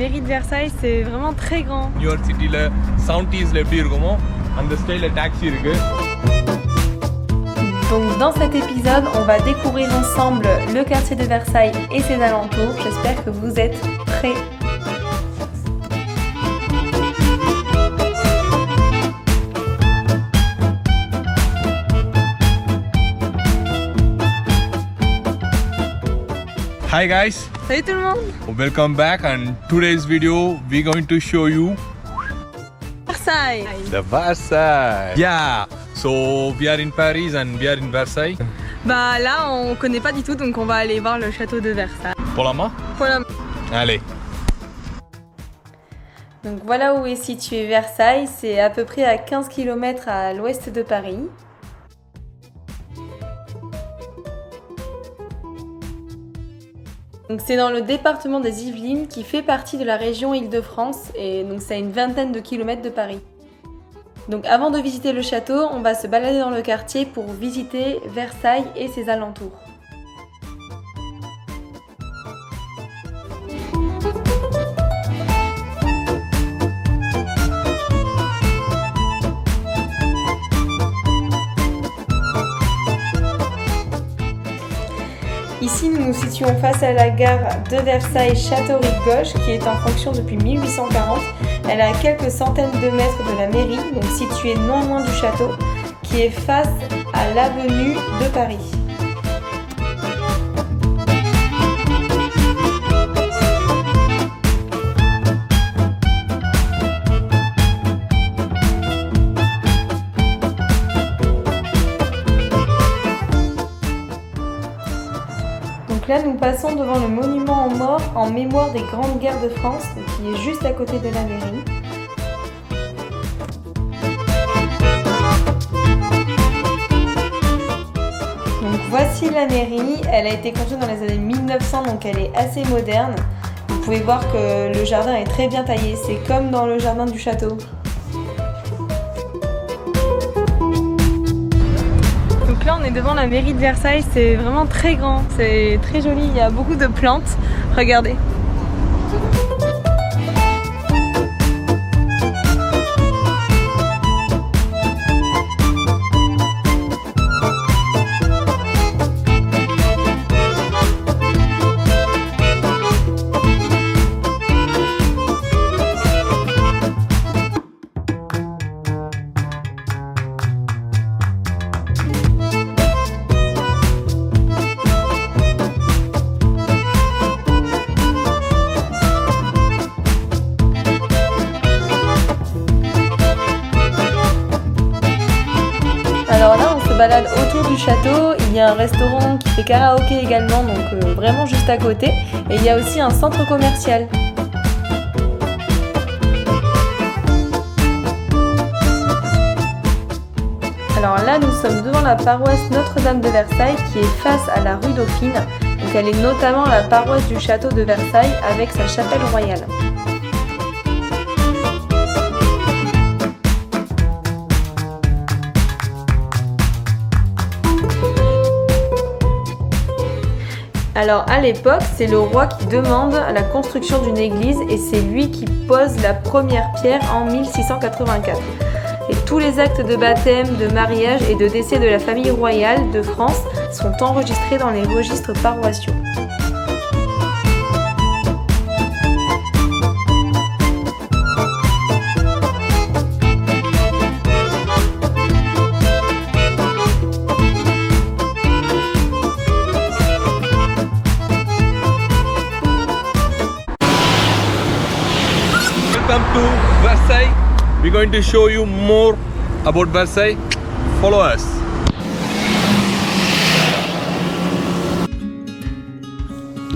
mairie de Versailles, c'est vraiment très grand. New York City la 70s la எப்படி இருக்குமோ அந்த ஸ்டைல்ல டாக்ஸி இருக்கு. Donc dans cet épisode, on va découvrir ensemble le quartier de Versailles et ses alentours. J'espère que vous êtes prêts. Hi guys, Salut tout le monde! welcome back and today's video we're going to show you Versailles! the Versailles. Yeah, so we are in Paris and we are in Versailles. Bah là, on connaît pas du tout, donc on va aller voir le château de Versailles. போலாமா? Voilà. Allez. Donc voilà où est situé Versailles, c'est à peu près à 15 km à l'ouest de Paris. Donc c'est dans le département des Yvelines qui fait partie de la région Île-de-France et donc c'est à une vingtaine de kilomètres de Paris. Donc avant de visiter le château, on va se balader dans le quartier pour visiter Versailles et ses alentours. Ici, nous nous situons face à la gare de Versailles-Château-Rive-Gauche qui est en fonction depuis 1840. Elle est à quelques centaines de mètres de la mairie, donc située non loin du château, qui est face à l'avenue de Paris. Donc là, nous passons devant le monument aux morts en mémoire des grandes guerres de France, qui est juste à côté de la mairie. Donc voici la mairie, elle a été construite dans les années 1900, donc elle est assez moderne. Vous pouvez voir que le jardin est très bien taillé, c'est comme dans le jardin du château. Donc là, on est devant la mairie de Versailles, c'est vraiment très grand, c'est très joli, il y a beaucoup de plantes. Regardez. Alors là, on se balade autour du château, il y a un restaurant qui fait karaoké également, donc vraiment juste à côté. Et il y a aussi un centre commercial. Alors là, nous sommes devant la paroisse Notre-Dame de Versailles qui est face à la rue Dauphine. Donc elle est notamment la paroisse du château de Versailles avec sa chapelle royale. Alors à l'époque, c'est le roi qui demande la construction d'une église et c'est lui qui pose la première pierre en 1684. Et tous les actes de baptême, de mariage et de décès de la famille royale de France sont enregistrés dans les registres paroissiaux. Welcome to Versailles. We're going to show you more about Versailles. Follow us.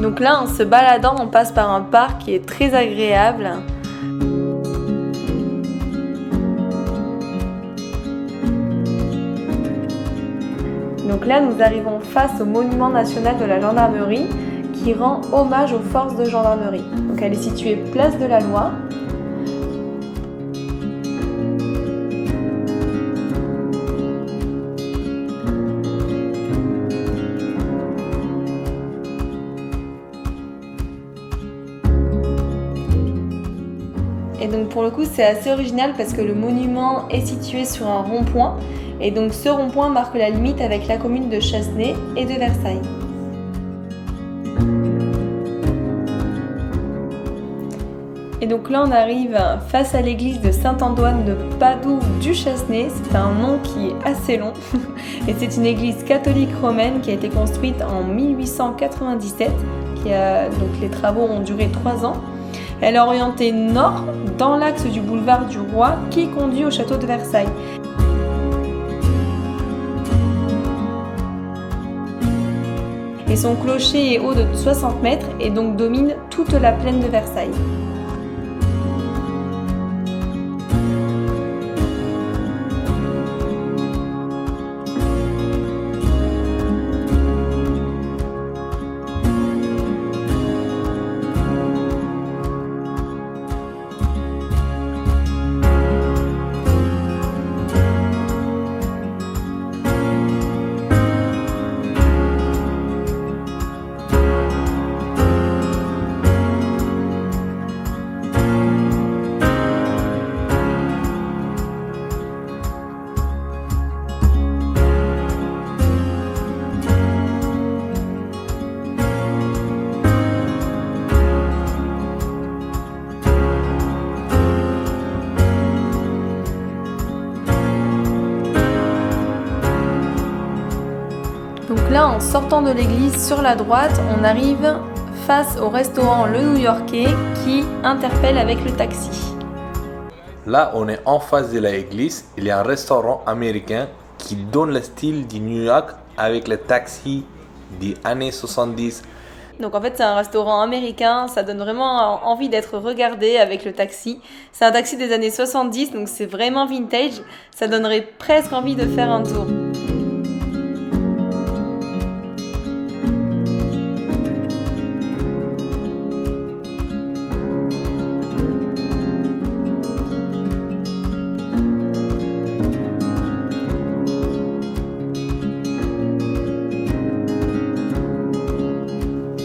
Donc là, en se baladant, on passe par un parc qui est très agréable. Donc là, nous arrivons face au monument national de la gendarmerie qui rend hommage aux forces de gendarmerie. Donc elle est située place de la Loi. Et donc pour le coup c'est assez original parce que le monument est situé sur un rond-point et donc ce rond-point marque la limite avec la commune de Chassenay et de Versailles. Et donc là on arrive face à l'église de Saint-Antoine de Padoue du Chassenay, c'est un nom qui est assez long et c'est une église catholique romaine qui a été construite en 1897, donc les travaux ont duré 3 ans. Elle est orientée nord dans l'axe du boulevard du Roi qui conduit au château de Versailles. Et son clocher est haut de 60 mètres et donc domine toute la plaine de Versailles. Donc là, en sortant de l'église sur la droite, on arrive face au restaurant Le New-Yorkais qui interpelle avec le taxi. Là, on est en face de l'église. Il y a un restaurant américain qui donne le style du New York avec les taxis des années 70. Donc en fait, c'est un restaurant américain, ça donne vraiment envie d'être regardé avec le taxi. C'est un taxi des années 70, donc c'est vraiment vintage. Ça donnerait presque envie de faire un tour.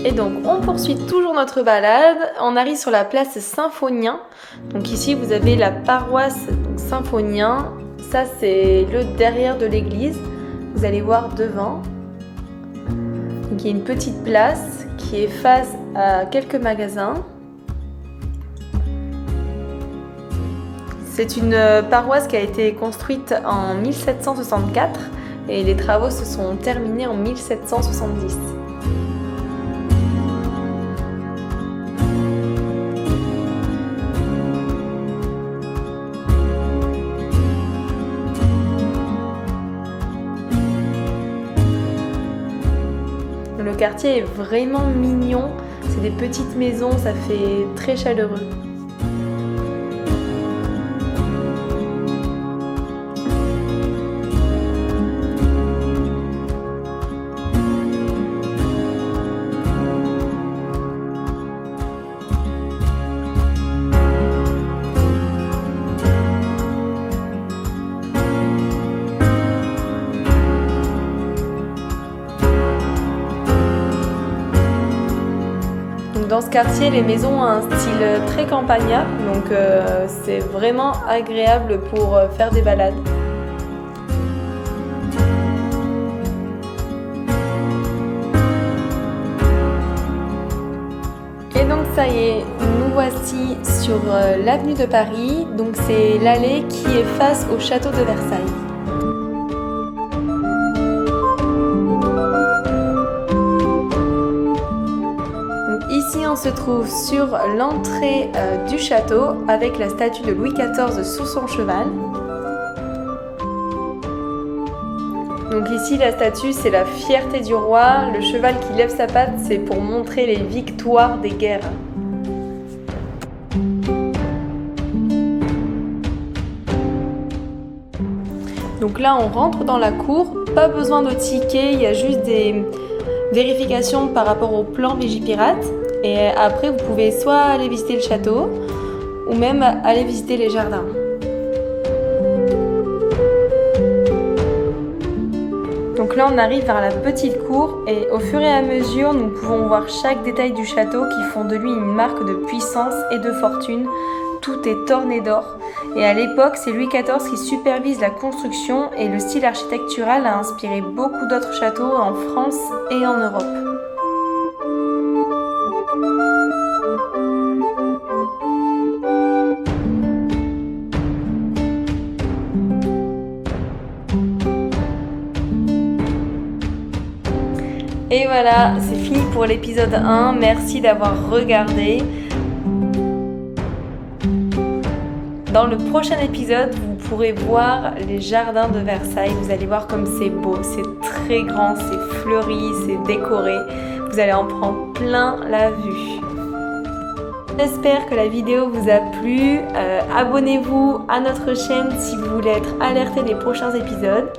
Et donc on poursuit toujours notre balade, on arrive sur la place Symphonien. Donc ici vous avez la paroisse Symphonien, ça c'est le derrière de l'église, vous allez voir devant. Donc il y a une petite place qui est face à quelques magasins. C'est une paroisse qui a été construite en 1764 et les travaux se sont terminés en 1770. Le quartier est vraiment mignon, c'est des petites maisons, ça fait très chaleureux. Dans ce quartier, les maisons ont un style très campagnard, donc c'est vraiment agréable pour faire des balades. Et donc ça y est, nous voici sur l'avenue de Paris, donc c'est l'allée qui est face au château de Versailles. Ici, on se trouve sur l'entrée du château avec la statue de Louis XIV sous son cheval. Donc ici, la statue, c'est la fierté du roi. Le cheval qui lève sa patte, c'est pour montrer les victoires des guerres. Donc là, on rentre dans la cour. Pas besoin de ticket, il y a juste des vérifications par rapport au plan Vigipirate. Et après, vous pouvez soit aller visiter le château ou même aller visiter les jardins. Donc là, on arrive vers la petite cour et au fur et à mesure, nous pouvons voir chaque détail du château qui font de lui une marque de puissance et de fortune tout est orné d'or. Et à l'époque, c'est Louis XIV qui supervise la construction et le style architectural a inspiré beaucoup d'autres châteaux en France et en Europe. Et voilà, c'est fini pour l'épisode 1. Merci d'avoir regardé. Dans le prochain épisode, vous pourrez voir les jardins de Versailles. Vous allez voir comme c'est beau, c'est très grand, c'est fleuri, c'est décoré. Vous allez en prendre plein la vue. J'espère que la vidéo vous a plu. Abonnez-vous à notre chaîne si vous voulez être alerté des prochains épisodes.